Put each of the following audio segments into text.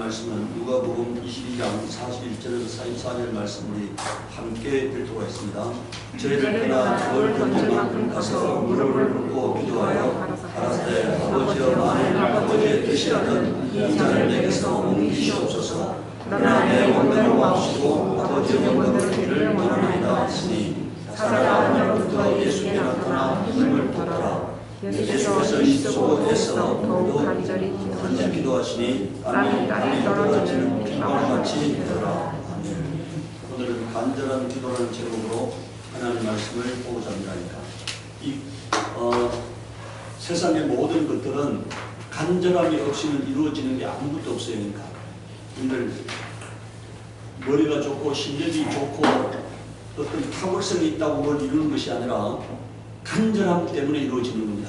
말씀은 누가복음 22장 41절에서 44절 말씀 우리 함께 읽도록 하겠습니다. 저희를 떠나 돌 던질 만큼 가서 무릎을 꿇고 기도하여 가라사대 아버지여 만일 아버지의 뜻이라든 이 잔을 내게서 옮기시옵소서. 그러나 내 원대로 마옵시고 아버지의 원대로 되기를 원하나이다 하시니 사자가 하늘로부터 예수께 나타나 힘을 돋더라. 예수께서 입속에서 더욱 간절히 기도하시니 땀이 떨어지는 빗방울같이 되더라. 오늘은 간절한 기도라는 제목으로 하나님의 말씀을 보고자 합니다. 세상의 모든 것들은 간절함이 없이는 이루어지는 게 아무것도 없어요. 그러니까 오늘 머리가 좋고 실력이 좋고 어떤 탁월성이 있다고 뭘 이루는 것이 아니라 간절함 때문에 이루어지는 겁니다.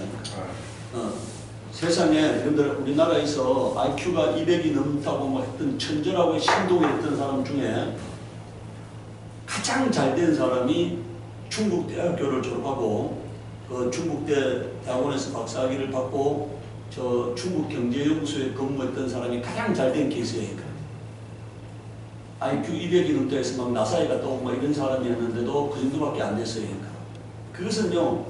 세상에 여러분들 우리나라에서 IQ가 200이 넘다고 뭐 했던 천재라고 신동에 했던 사람 중에 가장 잘된 사람이 중국대학교를 졸업하고 그 중국대 대학원에서 박사학위를 받고 저 중국경제연구소에 근무했던 사람이 가장 잘된 케이스예요. IQ 200이 넘다 해서 막 나사에 갔다 오고 막 이런 사람이었는데도 그 정도밖에 안 됐어요. 그것은요,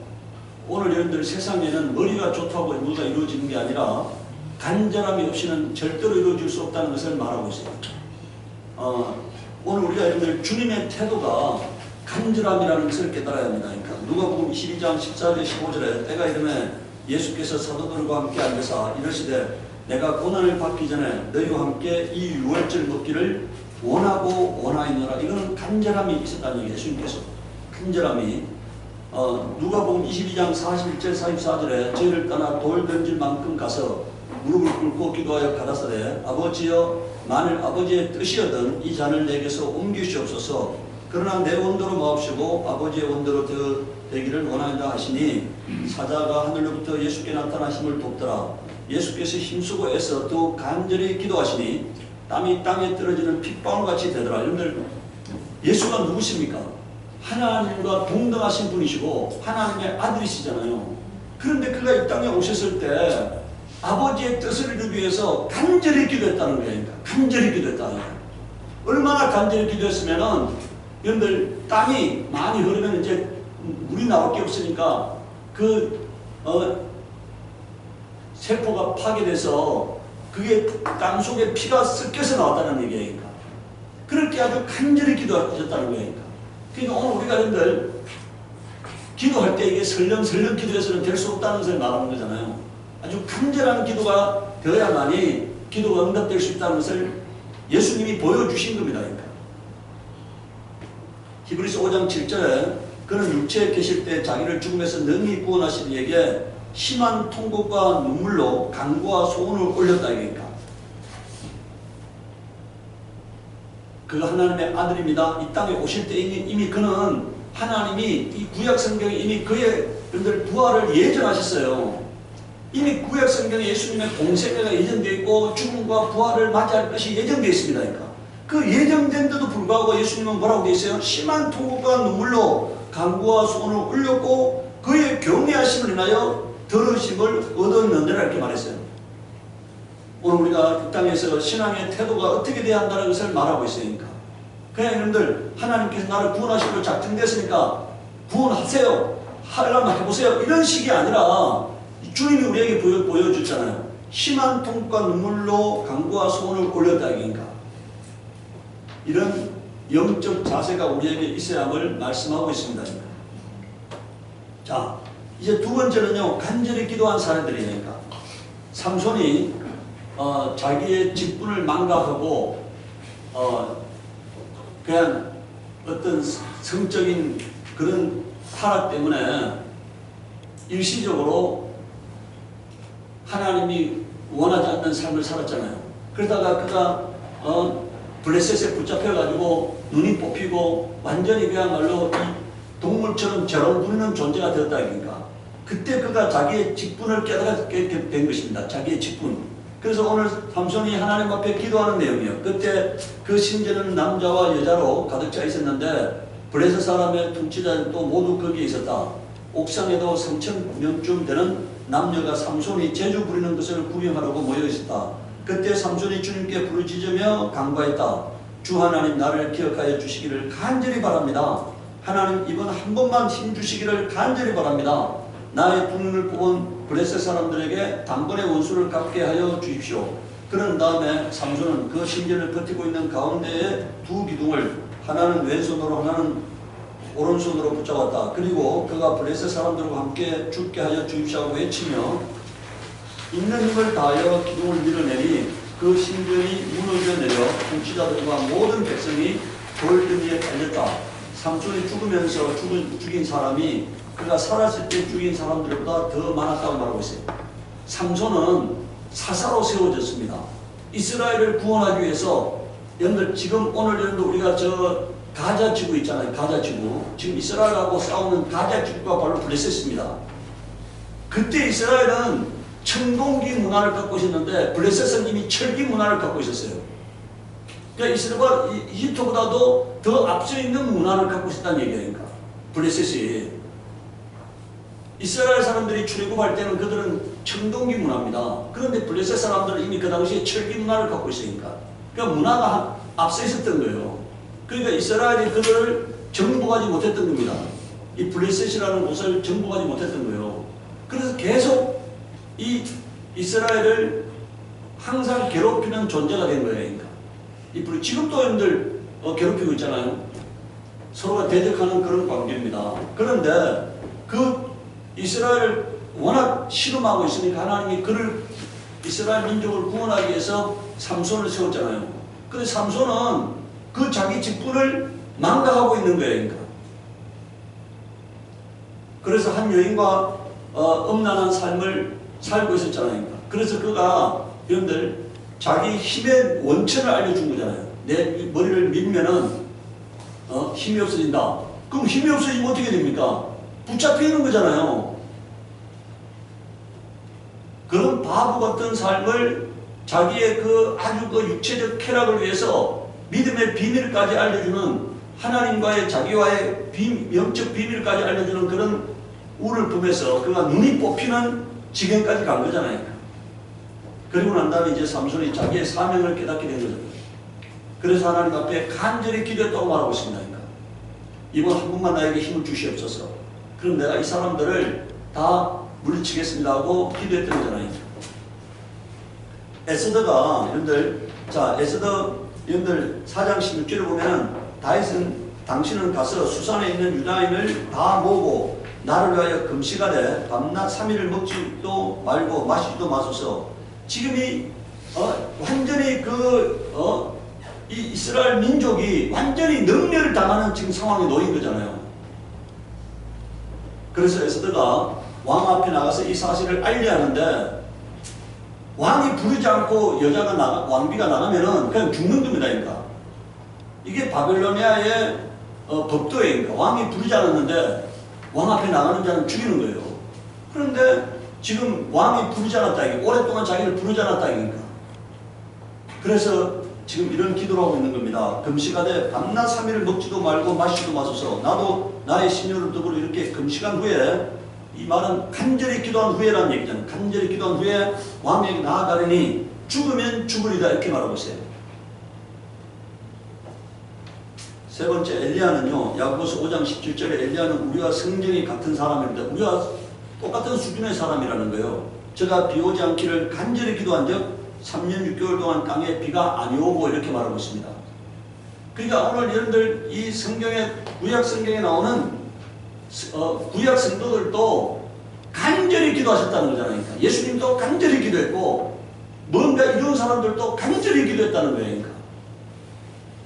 오늘 여러분들 세상에는 머리가 좋다고 뭐가 이루어지는 게 아니라 간절함이 없이는 절대로 이루어질 수 없다는 것을 말하고 있어요. 오늘 우리가 여러분들 주님의 태도가 간절함이라는 것을 깨달아야 합니다. 그러니까 누가복음 22장 14절 15절에 때가 이르매 예수께서 사도들과 함께 앉으사 이르시되 내가 고난을 받기 전에 너희와 함께 이 유월절 먹기를 원하고 원하였노라. 이거는 간절함이 있었다는 얘기예요. 예수님께서 간절함이 누가복음 22장 41절 44절에 저희를 떠나 돌 던질 만큼 가서 무릎을 꿇고 기도하여 가라사대 아버지여 만일 아버지의 뜻이여든 이 잔을 내게서 옮기시옵소서. 그러나 내 원대로 마옵시고 아버지의 원대로 되기를 원하다 하시니 사자가 하늘로부터 예수께 나타나 힘을 돕더라. 예수께서 힘쓰고 애써 또 간절히 기도하시니 땀이 땅에 떨어지는 핏방울같이 되더라. 여러분들 예수가 누구십니까? 하나님과 동등하신 분이시고 하나님의 아들이시잖아요. 그런데 그가 이 땅에 오셨을 때 아버지의 뜻을 이루기 위해서 간절히 기도했다는 거예요. 간절히 기도했다는 거예요. 얼마나 간절히 기도했으면은 여러분들 땀이 많이 흐르면 이제 물이 나올 게 없으니까 세포가 파괴돼서 그게 땅 속에 피가 섞여서 나왔다는 얘기예요. 그렇게 아주 간절히 기도하셨다는 거예요. 그러니까 오늘 우리가 여러분들 기도할 때 이게 설렁설렁 기도해서는 될 수 없다는 것을 말하는 거잖아요. 아주 간절한 기도가 되어야만이 기도가 응답될 수 있다는 것을 예수님이 보여주신 겁니다. 그러니까. 히브리서 5장 7절에 그는 육체에 계실 때 자기를 죽음에서 능히 구원하신 이에게 심한 통곡과 눈물로 간구와 소원을 올렸다 이거니까. 그가 하나님의 아들입니다. 이 땅에 오실 때 이미 그는 하나님이 이 구약 성경에 이미 그의 여러분들 부활을 예정하셨어요. 이미 구약 성경에 예수님의 공생애가 예정되어 있고 죽음과 부활을 맞이할 것이 예정되어 있습니다. 그러니까. 그 예정된데도 불구하고 예수님은 뭐라고 되어 있어요? 심한 통곡과 눈물로 간구와 소원을 올렸고 그의 경외하심을 인하여 들으심을 얻었느니라 이렇게 말했어요. 오늘 우리가 이 땅에서 신앙의 태도가 어떻게 돼야 한다는 것을 말하고 있으니까. 그냥 여러분들 하나님께서 나를 구원하시기로 작정됐으니까 구원하세요. 하려면 해보세요. 이런 식이 아니라 주님이 우리에게 보여줬잖아요. 심한 통곡과 눈물로 간구와 소원을 올렸다 이거니까. 이런 영적 자세가 우리에게 있어야 함을 말씀하고 있습니다. 자, 이제 두 번째는요, 간절히 기도한 사람들이니까. 삼손이 자기의 직분을 망각하고 그냥 어떤 성적인 그런 타락 때문에 일시적으로 하나님이 원하지 않는 삶을 살았잖아요. 그러다가 그가 블레셋에 붙잡혀가지고 눈이 뽑히고 완전히 그야말로 이 동물처럼 저런 부리는 존재가 되었다 그러니까. 그때 그가 자기의 직분을 깨닫게 된 것입니다. 자기의 직분. 그래서 오늘 삼손이 하나님 앞에 기도하는 내용이에요. 그때 그 신전은 남자와 여자로 가득 차 있었는데 블레셋 사람의 통치자들도 모두 거기에 있었다. 옥상에도 3,000명쯤 되는 남녀가 삼손이 재주 부리는 것을 구경하려고 모여 있었다. 그때 삼손이 주님께 부르짖으며 간구했다. 주 하나님, 나를 기억하여 주시기를 간절히 바랍니다. 하나님, 이번 한 번만 힘 주시기를 간절히 바랍니다. 나의 두 눈을 뽑은 블레셋 사람들에게 단번에 원수를 갚게 하여 주십시오. 그런 다음에 삼손은 그 신전을 버티고 있는 가운데에 두 기둥을, 하나는 왼손으로 하나는 오른손으로 붙잡았다. 그리고 그가 블레셋 사람들과 함께 죽게 하여 주십시오 하고 외치며 있는 힘을 다하여 기둥을 밀어내니 그 신전이 무너져 내려 통치자들과 모든 백성이 돌등 위에 깔렸다. 삼손이 죽으면서 죽인 사람이 그가 살았을 때 죽인 사람들보다 더 많았다고 말하고 있어요. 삼손은 사사로 세워졌습니다. 이스라엘을 구원하기 위해서, 여러분들 지금 오늘 여러분들 우리가 저 가자 지구 있잖아요. 가자 지구. 지금 이스라엘하고 싸우는 가자 지구가 바로 블레셋입니다. 그때 이스라엘은 청동기 문화를 갖고 있었는데 블레셋은 이미 철기 문화를 갖고 있었어요. 그러니까 이스라엘 이집트보다도 더 앞서 있는 문화를 갖고 있었다는 얘기니까. 블레셋이. 이스라엘 사람들이 출애굽할 때는 그들은 청동기 문화입니다. 그런데 블레셋 사람들은 이미 그 당시에 철기 문화를 갖고 있으니까. 그러니까 문화가 앞서 있었던 거예요. 그러니까 이스라엘이 그들을 정복하지 못했던 겁니다. 이 블레셋이라는 곳을 정복하지 못했던 거예요. 그래서 계속 이 이스라엘을 항상 괴롭히는 존재가 된 거예요. 그러니까. 지금도 여러분들 괴롭히고 있잖아요. 서로가 대적하는 그런 관계입니다. 그런데 그 이스라엘을 워낙 신음하고 있으니까 하나님이 그를 이스라엘 민족을 구원하기 위해서 삼손을 세웠잖아요. 근데 삼손은 그 자기 직분을 망각하고 있는 거예요. 그러니까. 그래서 한 여인과 음란한 삶을 살고 있었잖아요. 그러니까. 그래서 그가 여러분들 자기 힘의 원천을 알려준 거잖아요. 내 머리를 밀면은 힘이 없어진다. 그럼 힘이 없어지면 어떻게 됩니까? 붙잡혀 있는 거잖아요. 그런 바보 같은 삶을 자기의 그 아주 그 육체적 쾌락을 위해서 믿음의 비밀까지 알려주는, 하나님과의 자기와의 영적 비밀까지 알려주는 그런 우를 품에서 그가 눈이 뽑히는 지경까지 간 거잖아요. 그리고 난 다음에 이제 삼손이 자기의 사명을 깨닫게 된 거죠. 그래서 하나님 앞에 간절히 기도했다고 말하고 있습니다. 그러니까. 이번 한 번만 나에게 힘을 주시옵소서. 그럼 내가 이 사람들을 다 물리치겠습니다 하고 기도했던 거잖아요. 에스더가, 여러분들, 자, 에스더, 여러분들 4장 16절을 보면 다윗은 당신은 가서 수산에 있는 유다인을 다 모으고 나를 위하여 금식하되 밤낮 3일을 먹지도 말고 마시지도 마소서. 지금이 완전히 이 이스라엘 민족이 완전히 능멸을 당하는 지금 상황에 놓인 거잖아요. 그래서 에스더가 왕 앞에 나가서 이 사실을 알려야 하는데, 왕이 부르지 않고 왕비가 나가면은 그냥 죽는 겁니다. 그러니까. 이게 바벨로니아의 법도예요. 왕이 부르지 않았는데 왕 앞에 나가는 자는 죽이는 거예요. 그런데 지금 왕이 부르지 않았다. 이게 오랫동안 자기를 부르지 않았다. 이니까. 그래서 지금 이런 기도를 하고 있는 겁니다. 금식하되 밤낮 3일을 먹지도 말고 마시지도 마소서. 나도 나의 신유를 두고 이렇게 금식한 후에, 이 말은 간절히 기도한 후에라는 얘기잖아요. 간절히 기도한 후에 왕에게 나아가려니 죽으면 죽으리다 이렇게 말하고 있어요. 세 번째, 엘리야는요, 야고보서 5장 17절에 엘리야는 우리와 성정이 같은 사람입니다. 우리와 똑같은 수준의 사람이라는 거예요. 제가 비 오지 않기를 간절히 기도한 적 3년 6개월 동안 땅에 비가 안 오고 이렇게 말하고 있습니다. 그러니까 오늘 여러분들 이 성경에, 구약 성경에 나오는 구약 성도들도 간절히 기도하셨다는 거잖아요. 그러니까 예수님도 간절히 기도했고 뭔가 이런 사람들도 간절히 기도했다는 거예요. 그러니까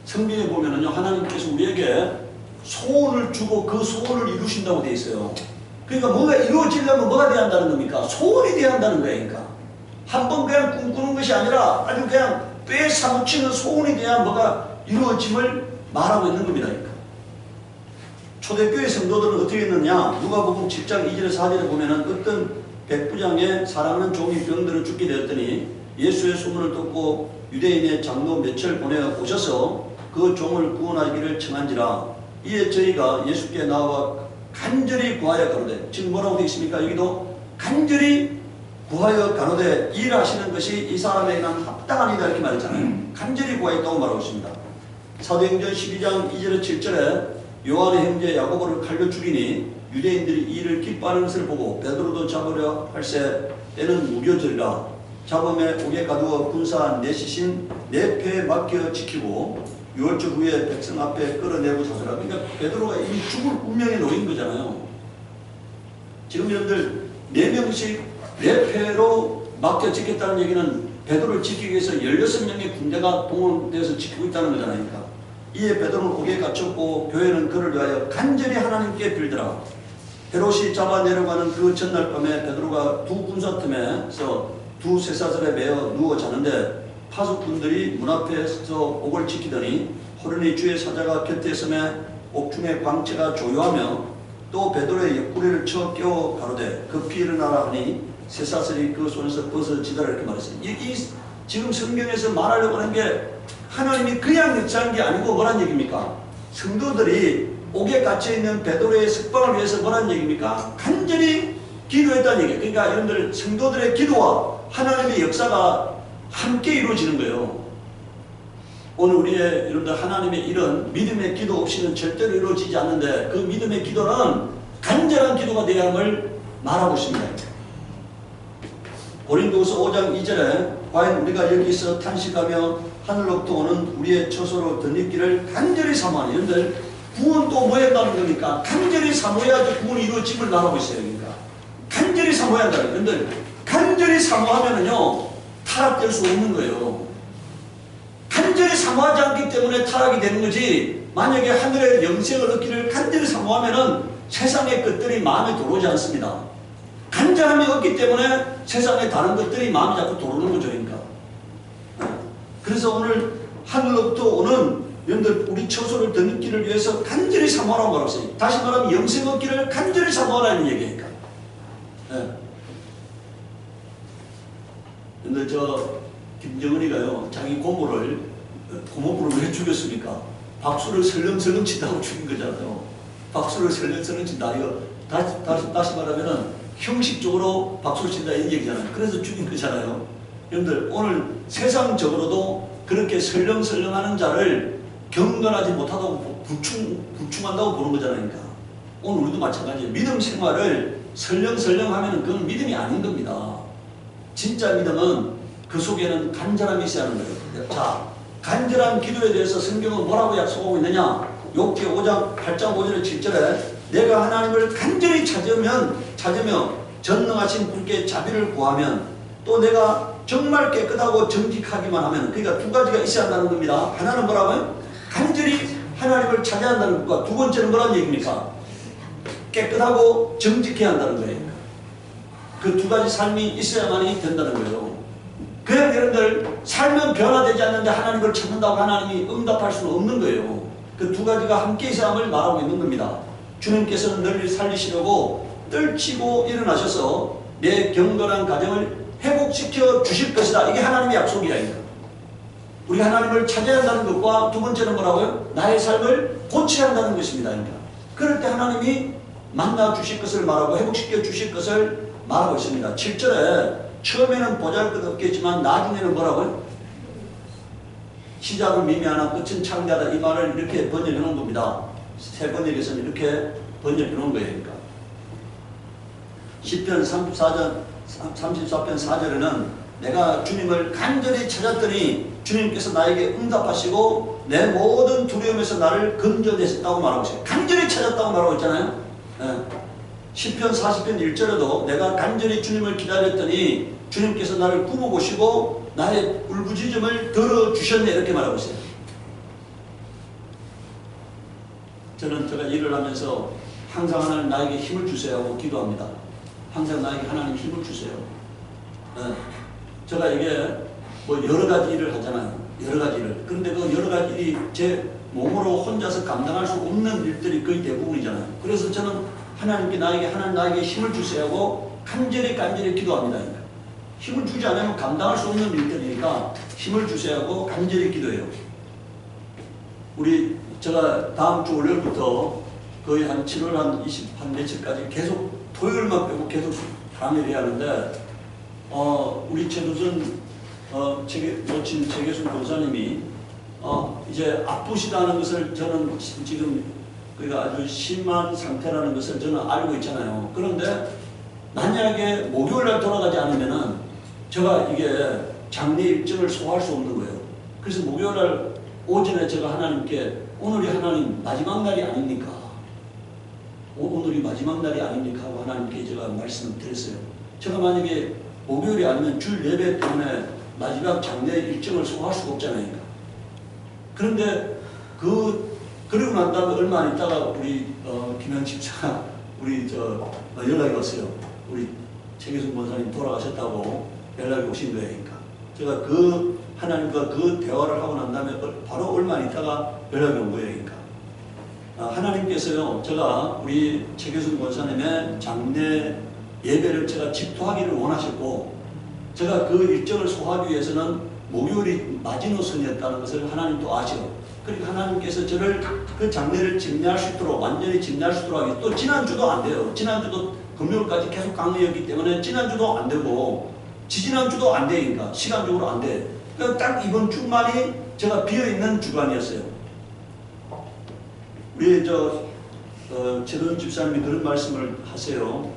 성경에 보면은요, 하나님께서 우리에게 소원을 주고 그 소원을 이루신다고 되어 있어요. 그러니까 뭔가 이루어지려면 뭐가 돼야 한다는 겁니까? 소원이 돼야 한다는 거예요. 그러니까 한번 그냥 꿈꾸는 것이 아니라 아주 그냥 뼈에 사무치는 소원이 돼야 뭐가 이루어짐을 말하고 있는 겁니다. 그러니까. 초대교회 성도들은 어떻게 했느냐? 누가복음 7장 2절에서 4절에 보면은 어떤 백부장의 사랑하는 종이 병들어 죽게 되었더니 예수의 소문을 듣고 유대인의 장로 몇을 보내어 오셔서 그 종을 구원하기를 청한지라. 이에 저희가 예수께 나와 간절히 구하여 가로되, 지금 뭐라고 되어 있습니까? 여기도 간절히 구하여 가로되 일하시는 것이 이 사람에게는 합당하니라 이렇게 말했잖아요. 간절히 구하였다고 말하고 있습니다. 사도행전 12장 2절에 7절에 요한의 형제 야고보를 칼로 죽이니 유대인들이 이 일을 기뻐하는 것을 보고 베드로도 잡으려 할세 때는 무교절이라 잡음에 옥에 가두어 군사 내시신 내 패에 맡겨 지키고 6월절 후에 백성 앞에 끌어내고 자수라. 그러니까 베드로가 이미 죽을 운명에 놓인 거잖아요. 지금 여러분들 4명씩 내 패로 맡겨 지켰다는 얘기는 베드로를 지키기 위해서 16명의 군대가 동원돼서 지키고 있다는 거잖아요. 그러니까 이에 베드로는 옥에 갇혔고 교회는 그를 위하여 간절히 하나님께 빌더라. 헤롯이 잡아 내려가는 그 전날 밤에 베드로가 두 군사틈에서 두 쇠사슬에 매어 누워 자는데 파수꾼들이 문 앞에서 옥을 지키더니 호련히 주의 사자가 곁에 섬에 옥중에 광채가 조요하며 또 베드로의 옆구리를 쳐 깨워 가로되 급히 일어나라 하니 쇠사슬이 그 손에서 벗어지더라 이렇게 말했어요. 지금 성경에서 말하려고 하는 게 하나님이 그냥 역사한 게 아니고 뭐란 얘기입니까? 성도들이 옥에 갇혀있는 베드로의 석방을 위해서 뭐란 얘기입니까? 간절히 기도했다는 얘기예요. 그러니까 여러분들 성도들의 기도와 하나님의 역사가 함께 이루어지는 거예요. 오늘 우리의 여러분들 하나님의 일은 믿음의 기도 없이는 절대로 이루어지지 않는데 그 믿음의 기도는 간절한 기도가 되어야 함을 말하고 있습니다. 고린도후서 5장 2절에 과연 우리가 여기서 탄식하며 하늘로부터 오는 우리의 처소로 덧입기를 간절히 사모하니 여러분들 구원도 뭐 한다는 겁니까? 간절히 사모해야지 구원이 이루어짐을 말하고 있어요. 그러니까 간절히 사모해야 한다는 거예요. 여러분들 간절히 사모하면은요 타락될 수 없는 거예요. 간절히 사모하지 않기 때문에 타락이 되는 거지 만약에 하늘의 영생을 얻기를 간절히 사모하면은 세상의 것들이 마음에 들어오지 않습니다. 간절함이 없기 때문에 세상의 다른 것들이 마음에 자꾸 들어오는 거죠. 그러니까 그래서 오늘 하늘로부터 오는 여러분들 우리 처소를 덧입기를 위해서 간절히 사모하라고 말하고 있어요. 다시 말하면 영생 얻기를 간절히 사모하라는 얘기니까. 근데 저 김정은이가요 자기 고모를 왜 죽였습니까? 박수를 설렁설렁 친다고 죽인 거잖아요. 박수를 설렁설렁 친다. 이거 다시 말하면은 형식적으로 박수를 친다 이 얘기잖아요. 그래서 죽인 거잖아요. 여러분들 오늘 세상적으로도 그렇게 설렁설렁하는 자를 경건하지 못하다고 불충한다고 보는 거잖아요. 그러니까 오늘 우리도 마찬가지예요. 믿음 생활을 설렁설렁하면 그건 믿음이 아닌 겁니다. 진짜 믿음은 그 속에는 간절함이 있어야 하는 거예요. 자, 간절한 기도에 대해서 성경은 뭐라고 약속하고 있느냐? 욥기 5장 8장 5절에 7절에 내가 하나님을 간절히 찾으며 전능하신 분께 자비를 구하면 또 내가 정말 깨끗하고 정직하기만 하면 그러니까 두 가지가 있어야 한다는 겁니다. 하나는 뭐라고요? 간절히 하나님을 찾아야 한다는 것과 두 번째는 뭐라는 얘기입니까? 깨끗하고 정직해야 한다는 거예요. 그 두 가지 삶이 있어야만이 된다는 거예요. 그냥 여러분들 살면 변화되지 않는데 하나님을 찾는다고 하나님이 응답할 수는 없는 거예요. 그 두 가지가 함께 있어야만 말하고 있는 겁니다. 주님께서는 너를 살리시려고 떨치고 일어나셔서 내 경건한 가정을 회복시켜 주실 것이다. 이게 하나님의 약속이야. 우리 하나님을 찾아야 한다는 것과 두 번째는 뭐라고요? 나의 삶을 고쳐야 한다는 것입니다. 그러니까. 그럴 때 하나님이 만나 주실 것을 말하고 회복시켜 주실 것을 말하고 있습니다. 7절에 처음에는 보잘것없겠지만 나중에는 뭐라고요? 시작은 미미하나 끝은 창대하다. 이 말을 이렇게 번역해 놓은 겁니다. 새 번역에서는 이렇게 번역해 놓은 거예요. 그러니까. 시편 34편 4절에는 내가 주님을 간절히 찾았더니 주님께서 나에게 응답하시고 내 모든 두려움에서 나를 건져내셨다고 말하고 있어요. 간절히 찾았다고 말하고 있잖아요. 시편 40편 1절에도 내가 간절히 주님을 기다렸더니 주님께서 나를 꿈어보시고 나의 울부짖음을 들어주셨네 이렇게 말하고 있어요. 저는 제가 일을 하면서 항상 하나님 나에게 힘을 주세요 하고 기도합니다. 항상 나에게 하나님 힘을 주세요. 제가 이게 뭐 여러 가지 일을 하잖아요. 여러 가지 일을. 그런데 그 여러 가지 일이 제 몸으로 혼자서 감당할 수 없는 일들이 거의 대부분이잖아요. 그래서 저는 하나님께 하나님 나에게 힘을 주세요 하고 간절히 기도합니다. 힘을 주지 않으면 감당할 수 없는 일들이니까 힘을 주세요 하고 간절히 기도해요. 제가 다음 주 월요일부터 거의 한 7월 한 며칠까지 계속 토요일만 빼고 계속 강의를 해야 하는데 우리 최두순 모친 최계순 권사님이 이제 아프시다는 것을 저는 지금 그가 아주 심한 상태라는 것을 저는 알고 있잖아요. 그런데 만약에 목요일날 돌아가지 않으면은 제가 이게 장례 일정을 소화할 수 없는 거예요. 그래서 목요일날 오전에 제가 하나님께 오늘이 하나님 마지막 날이 아닙니까? 오늘이 마지막 날이 아닙니까? 하고 하나님께 제가 말씀을 드렸어요. 제가 만약에 목요일이 아니면 줄 예배 때문에 마지막 장례 일정을 소화할 수가 없잖아요. 그런데 그러고 난 다음에 얼마 안 있다가 우리 김현 집사가 우리 연락이 왔어요. 우리 최계순 권사님 돌아가셨다고 연락이 오신 거예요. 그러니까 제가 그 하나님과 그 대화를 하고 난 다음에 바로 얼마 안 있다가 연락이 온 거예요. 그러니까 하나님께서요, 제가 우리 최계순 권사님의 장례 예배를 제가 집도하기를 원하셨고, 제가 그 일정을 소화하기 위해서는 목요일이 마지노선이었다는 것을 하나님도 아시고, 그러니까 하나님께서 저를 그 장례를 집례할 수 있도록, 완전히 집례할 수 있도록 하기, 또 지난주도 안 돼요. 지난주도 금요일까지 계속 강의였기 때문에 지난주도 안 되고 지지난주도 안 되니까 시간적으로 안 돼. 그러니까 딱 이번 주만이 제가 비어있는 주간이었어요. 우리 최도현 집사님이 그런 말씀을 하세요.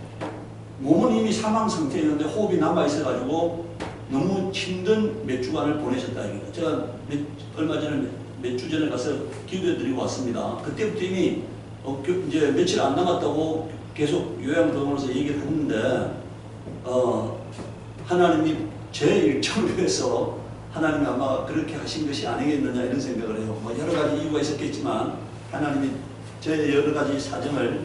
몸은 이미 사망 상태였는데 호흡이 남아있어가지고 너무 힘든 몇 주간을 보내셨다. 제가 얼마 전에 몇 주 전에 가서 기도해드리고 왔습니다. 그때부터 이미 이제 며칠 안 남았다고 계속 요양병원에서 얘기를 했는데 하나님이 제 일정을 위해서 하나님이 아마 그렇게 하신 것이 아니겠느냐 이런 생각을 해요. 뭐 여러 가지 이유가 있었겠지만 하나님이 제 여러 가지 사정을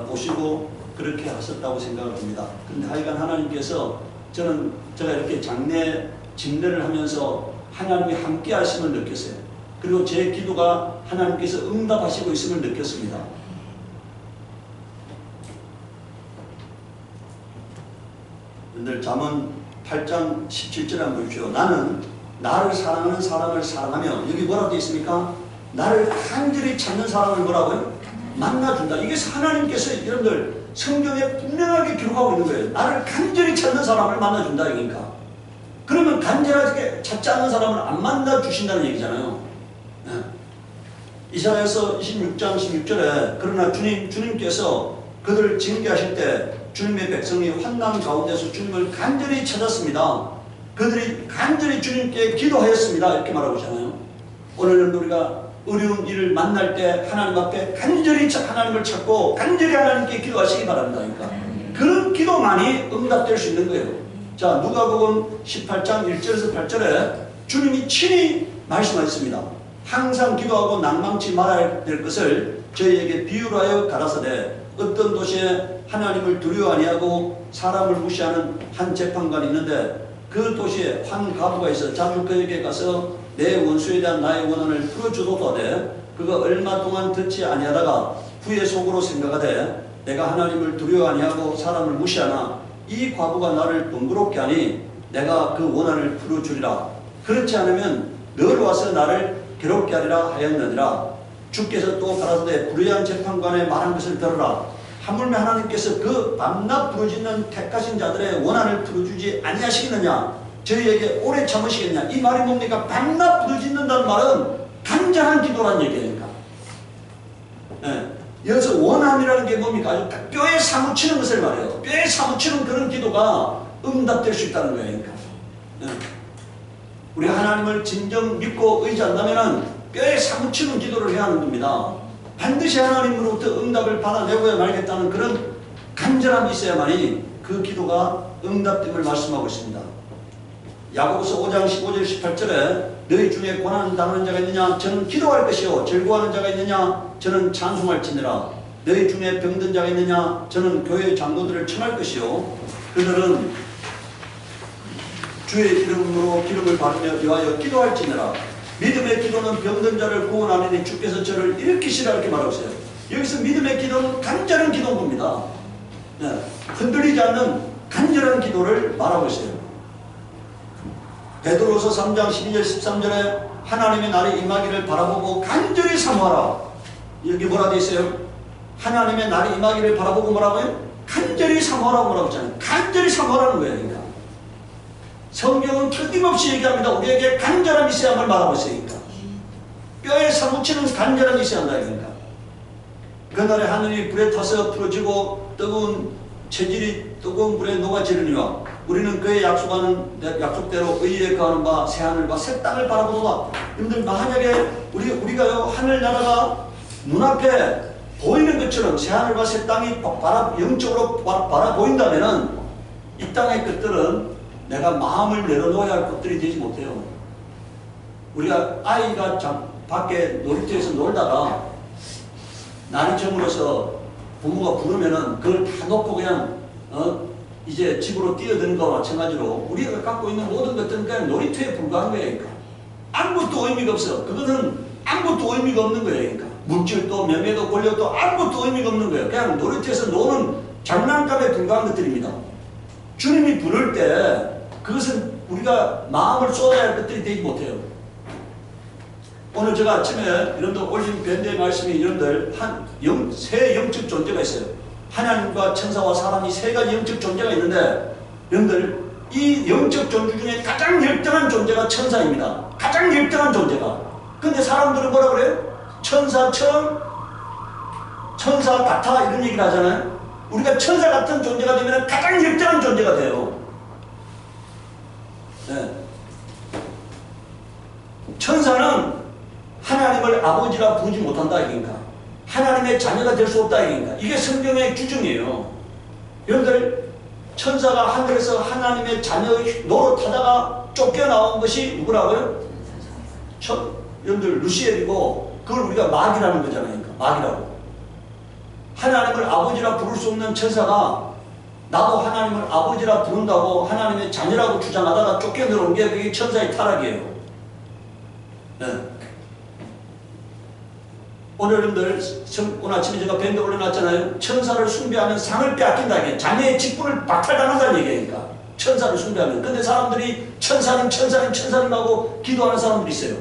보시고 그렇게 하셨다고 생각을 합니다. 그런데 하여간 하나님께서 제가 이렇게 장례 집례를 하면서 하나님이 함께 하심을 느꼈어요. 그리고 제 기도가 하나님께서 응답하시고 있음을 느꼈습니다. 여러분들 잠언 8장 17절에 한번 보십시오. 나는 나를 사랑하는 사람을 사랑하며, 여기 뭐라고 되어 있습니까? 나를 간절히 찾는 사람을 뭐라고요? 만나준다. 이게 하나님께서 여러분들 성경에 분명하게 기록하고 있는 거예요. 나를 간절히 찾는 사람을 만나준다. 그러니까 그러면 간절하게 찾지 않는 사람을 안 만나주신다는 얘기잖아요. 네. 이사야서 26장 16절에 그러나 주님께서 그들을 징계하실 때 주님의 백성이 환난 가운데서 주님을 간절히 찾았습니다. 그들이 간절히 주님께 기도하였습니다. 이렇게 말하고 있잖아요. 오늘은 우리가 어려운 일을 만날 때 하나님 앞에 간절히 하나님을 찾고 간절히 하나님께 기도하시기 바랍니다. 그러니까 그런 기도만이 응답될 수 있는 거예요. 자, 누가복음 18장 1절에서 8절에 주님이 친히 말씀하셨습니다. 항상 기도하고 낭망치 말아야 될 것을 저희에게 비유로 하여 가라사대 어떤 도시에 하나님을 두려워 아니하고 사람을 무시하는 한 재판관이 있는데 그 도시에 한 과부가 있어 자주 그에게 가서 내 원수에 대한 나의 원한을 풀어주도다 하되 그가 얼마 동안 듣지 아니하다가 후에 속으로 생각하되 내가 하나님을 두려워 아니하고 사람을 무시하나 이 과부가 나를 번거롭게 하니 내가 그 원한을 풀어주리라. 그렇지 않으면 늘 와서 나를 괴롭게 하리라 하였느니라. 주께서 또 가라사대 불의한 재판관의 말한 것을 들으라. 하물며 하나님께서 그 밤낮 부르짖는 택하신 자들의 원한을 풀어주지 아니하시겠느냐? 저희에게 오래 참으시겠냐? 이 말이 뭡니까? 밤낮 부르짖는다는 말은 간절한 기도란 얘기니까. 네. 여기서 원한이라는 게 뭡니까? 아주 뼈에 사무치는 것을 말해요. 뼈에 사무치는 그런 기도가 응답될 수 있다는 거예요. 그러니까. 네. 우리 하나님을 진정 믿고 의지한다면 뼈에 사무치는 기도를 해야 하는 겁니다. 반드시 하나님으로부터 응답을 받아내고야 말겠다는 그런 간절함이 있어야만이 그 기도가 응답됨을 말씀하고 있습니다. 야고보서 5장 15절 18절에 너희 중에 고난 당하는 자가 있느냐? 저는 기도할 것이요. 즐거워하는 자가 있느냐? 저는 찬송할지니라. 너희 중에 병든 자가 있느냐? 저는 교회 장로들을 청할 것이요. 그들은 주의 이름으로 기름을 바르며 위하여 기도할지니라. 믿음의 기도는 병든 자를 구원하느니 주께서 저를 일으키시라 이렇게 말하고 있어요. 여기서 믿음의 기도는 간절한 기도인 겁니다. 네. 흔들리지 않는 간절한 기도를 말하고 있어요. 베드로서 3장 12절 13절에 하나님의 날이 임하기를 바라보고 간절히 사모하라. 여기 뭐라 되어 있어요? 하나님의 날이 임하기를 바라보고 뭐라고요? 간절히 사모하라고 뭐라고 했잖아요. 간절히 사모하라는 거예요. 그러니까. 성경은 끊임없이 얘기합니다. 우리에게 간절함이 있어야 함을 말하고 있으니까. 뼈에 사무치는 간절함이 있어야 한다. 그러니까. 그날에 하늘이 불에 타서 풀어지고 뜨거운 체질이 뜨거운 불에 녹아지르니와 우리는 그의 약속대로 의에 거하는 바 새하늘과 새 땅을 바라보도다. 여러분들 만약에 우리가요 하늘나라가 눈앞에 보이는 것처럼 새하늘과 새 땅이 영적으로 바라보인다면 이 땅의 것들은 내가 마음을 내려놓아야 할 것들이 되지 못해요. 우리가 아이가 밖에 놀이터에서 놀다가 날이 저물어서 부모가 부르면은 그걸 다 놓고 그냥 이제 집으로 뛰어드는 거와 마찬가지로 우리가 갖고 있는 모든 것들은 그냥 놀이터에 불과한 거예요. 그러니까. 아무것도 의미가 없어. 그거는 아무것도 의미가 없는 거예요. 그러니까. 물질도 명예도 권력도 아무것도 의미가 없는 거예요. 그냥 놀이터에서 노는 장난감에 불과한 것들입니다. 주님이 부를 때 그것은 우리가 마음을 쏟아야 할 것들이 되지 못해요. 오늘 제가 아침에 여러분들 올린 밴드의 말씀이 여러분들 세 영적 존재가 있어요. 하나님과 천사와 사람이 세 가지 영적 존재가 있는데 여러분들 이 영적 존재 중에 가장 열등한 존재가 천사입니다. 가장 열등한 존재가. 근데 사람들은 뭐라 그래요? 천사처럼 천사 같아 이런 얘기를 하잖아요. 우리가 천사 같은 존재가 되면 가장 열등한 존재가 돼요. 네. 천사는 하나님을 아버지라 부르지 못한다 이니까 하나님의 자녀가 될 수 없다 이니까 이게 성경의 규정이에요. 여러분들 천사가 하늘에서 하나님의 자녀의 노릇하다가 쫓겨나온 것이 누구라고요? 여러분들 루시엘이고 그걸 우리가 마귀라는 거잖아요. 그러니까 마귀라고. 하나님을 아버지라 부를 수 없는 천사가 나도 하나님을 아버지라 부른다고 하나님의 자녀라고 주장하다가 쫓겨들어온 게 그게 천사의 타락이에요. 네. 오늘 여러분들 오늘 아침에 제가 밴드 올려놨잖아요. 천사를 숭배하면 상을 빼앗긴다. 이게 자녀의 직분을 박탈당한다는 얘기니까 천사를 숭배하면. 근데 사람들이 천사님 하고 기도하는 사람들이 있어요.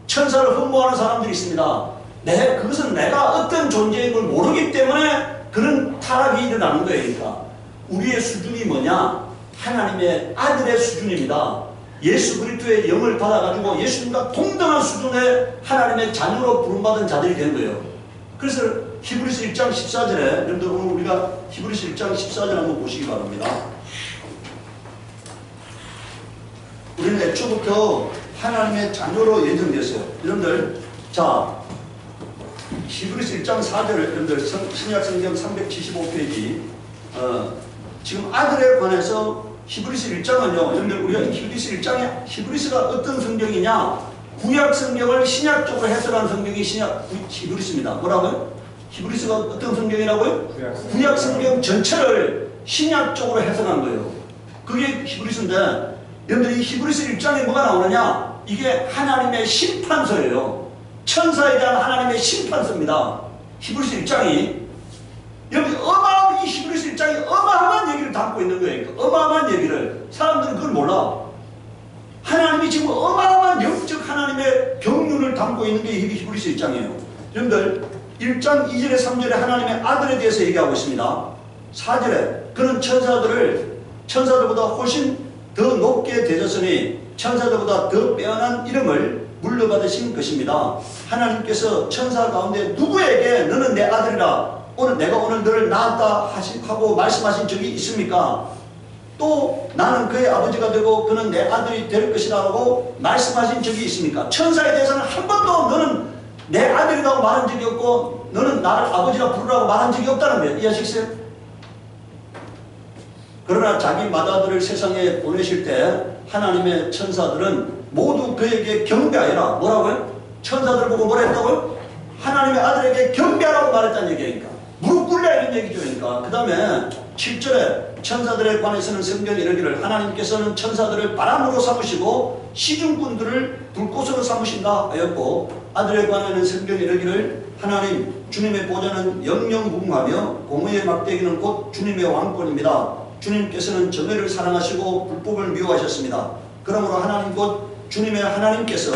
천사를 흠모하는 사람들이 있습니다. 그것은 내가 어떤 존재인 걸 모르기 때문에 그런 타락이 일어나는 거예요. 그러니까 우리의 수준이 뭐냐? 하나님의 아들의 수준입니다. 예수 그리스도의 영을 받아가지고 예수님과 동등한 수준의 하나님의 자녀로 부름받은 자들이 된 거예요. 그래서 히브리서 1장 14절에 여러분들 오늘 우리가 히브리서 1장 14절 한번 보시기 바랍니다. 우리는 애초부터 하나님의 자녀로 예정되었어요. 여러분들 자 히브리서 1장 4절 여러분들 신약성경 375페이지 지금 아들에 관해서 히브리서 1장은요, 여러분들 우리가 히브리서 1장에 히브리서가 어떤 성경이냐? 구약 성경을 신약적으로 해석한 성경이 히브리서입니다. 뭐라고요? 히브리서가 어떤 성경이라고요? 구약 성경 전체를 신약적으로 해석한 거예요. 그게 히브리서인데, 여러분들 이 히브리서 1장에 뭐가 나오느냐? 이게 하나님의 심판서예요. 천사에 대한 하나님의 심판서입니다. 히브리서 1장이 여기 이 히브리서 1장이 어마어마한 얘기를 담고 있는 거예요. 어마어마한 얘기를. 사람들은 그걸 몰라. 하나님이 지금 어마어마한 영적 하나님의 경륜을 담고 있는 게 히브리서 1장이에요. 여러분들 1장 2절에 3절에 하나님의 아들에 대해서 얘기하고 있습니다. 4절에 그는 천사들보다 훨씬 더 높게 되셨으니 천사들보다 더 빼어난 이름을 물려받으신 것입니다. 하나님께서 천사 가운데 누구에게 너는 내 아들이라 내가 오늘 너를 낳았다 하고 말씀하신 적이 있습니까? 또 나는 그의 아버지가 되고 그는 내 아들이 될 것이라고 말씀하신 적이 있습니까? 천사에 대해서는 한 번도 너는 내 아들이라고 말한 적이 없고 너는 나를 아버지라 부르라고 말한 적이 없다는 거예요. 이해하시겠어요? 그러나 자기 맏아들을 세상에 보내실 때 하나님의 천사들은 모두 그에게 경배하여라. 뭐라고요? 천사들 보고 뭐라 했다고요? 하나님의 아들에게 경배하라고 말했다는 얘기니까. 무릎 꿇려 이런 얘기죠. 그러니까 그 다음에 7절에 천사들에 관해서는 성경이 이르기를 하나님께서는 천사들을 바람으로 삼으시고 시중꾼들을 불꽃으로 삼으신다 하였고 아들에 관하여는 성경이 이르기를 하나님 주님의 보좌는 영영무궁하며 공의의 막대기는 곧 주님의 왕권입니다. 주님께서는 정의를 사랑하시고 불법을 미워하셨습니다. 그러므로 하나님 곧 주님의 하나님께서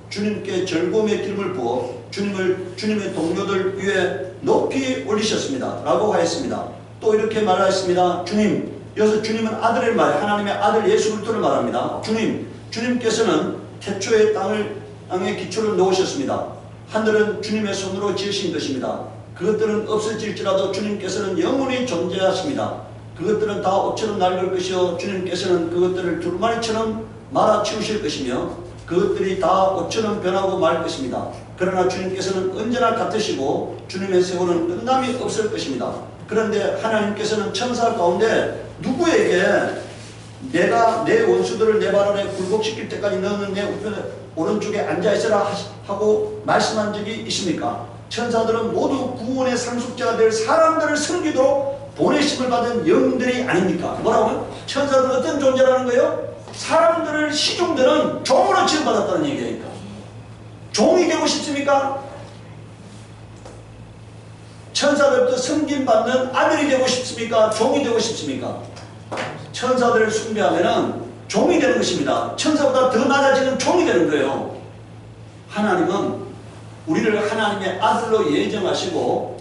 주님께 즐거움의 기름을 부어 주님의 동료들 위에 높이 올리셨습니다. 라고 하였습니다. 또 이렇게 말하였습니다. 주님 여기서 주님은 아들을 하나님의 아들 예수 그리스도를 말합니다. 주님께서는 태초에 땅에 기초를 놓으셨습니다. 하늘은 주님의 손으로 지으신 것입니다. 그것들은 없어질지라도 주님께서는 영원히 존재하십니다. 그것들은 다 옷처럼 낡을 것이요 주님께서는 그것들을 두루마리처럼 말아치우실 것이며 그것들이 다 옷처럼 변하고 말 것입니다. 그러나 주님께서는 언제나 같으시고 주님의 세월은 끝남이 없을 것입니다. 그런데 하나님께서는 천사 가운데 누구에게 내가 내 원수들을 내 발 아래 굴복시킬 때까지 너는 내 우편에 오른쪽에 앉아있으라 하고 말씀한 적이 있습니까? 천사들은 모두 구원의 상속자가 될 사람들을 섬기도록 보내심을 받은 영들이 아닙니까? 뭐라고요? 천사들은 어떤 존재라는 거예요? 사람들을 시종되는 종으로 지음받았다는 얘기니까. 종이 되고 싶습니까? 천사들부터 섬김받는 아들이 되고 싶습니까? 종이 되고 싶습니까? 천사들을 숭배하면 종이 되는 것입니다. 천사보다 더 낮아지는 종이 되는 거예요. 하나님은 우리를 하나님의 아들로 예정하시고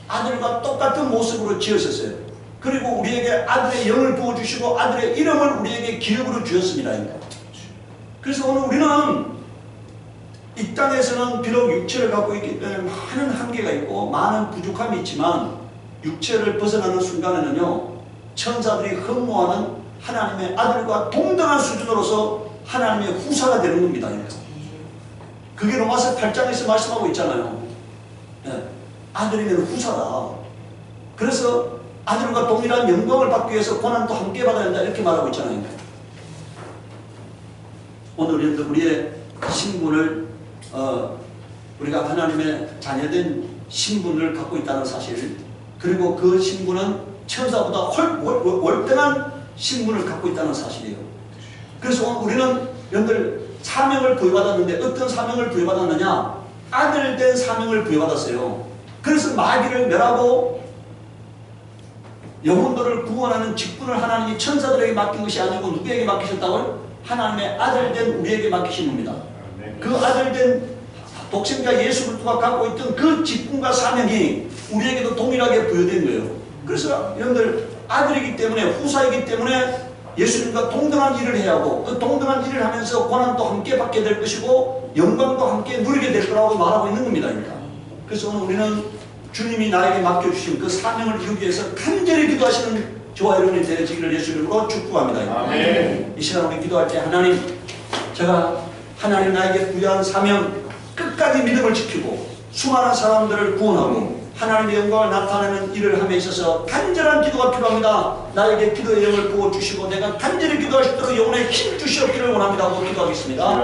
아들과 똑같은 모습으로 지으셨어요. 그리고 우리에게 아들의 영을 부어주시고 아들의 이름을 우리에게 기업으로 주셨습니다. 그래서 오늘 우리는 이 땅에서는 비록 육체를 갖고 있기 때문에 많은 한계가 있고 많은 부족함이 있지만 육체를 벗어나는 순간에는요 천사들이 흠모하는 하나님의 아들과 동등한 수준으로서 하나님의 후사가 되는 겁니다. 그게 로마서 8장에서 말씀하고 있잖아요. 네. 아들이면 후사다. 그래서 아들과 동일한 영광을 받기 위해서 고난도 함께 받아야 한다 이렇게 말하고 있잖아요. 오늘 우리의 신분을 우리가 하나님의 자녀된 신분을 갖고 있다는 사실, 그리고 그 신분은 천사보다 월등한 신분을 갖고 있다는 사실이에요. 그래서 오늘 우리는 여러분들 사명을 부여받았는데 어떤 사명을 부여받았느냐? 아들된 사명을 부여받았어요. 그래서 마귀를 멸하고 영혼들을 구원하는 직분을 하나님이 천사들에게 맡긴 것이 아니고 누구에게 맡기셨다고요? 하나님의 아들된 우리에게 맡기신 겁니다. 그 아들된 독생자 예수 그리스도가 갖고 있던 그 직분과 사명이 우리에게도 동일하게 부여된 거예요. 그래서 여러분들 아들이기 때문에 후사이기 때문에 예수님과 동등한 일을 해야 하고 그 동등한 일을 하면서 고난도 함께 받게 될 것이고 영광도 함께 누리게 될 거라고 말하고 있는 겁니다. 그래서 오늘 우리는 주님이 나에게 맡겨주신 그 사명을 이루기 위해서 간절히 기도하시는 저와 여러분이 되어지기를 예수 이름으로 축복합니다. 아멘. 이 시간 우리 기도할 때 하나님, 제가 하나님 나에게 부여한 사명 끝까지 믿음을 지키고 수많은 사람들을 구원하고 하나님의 영광을 나타내는 일을 함에 있어서 간절한 기도가 필요합니다. 나에게 기도의 영을 부어주시고 내가 간절히 기도할 수 있도록 영혼에 힘 주시옵기를 원합니다 하고 기도하겠습니다.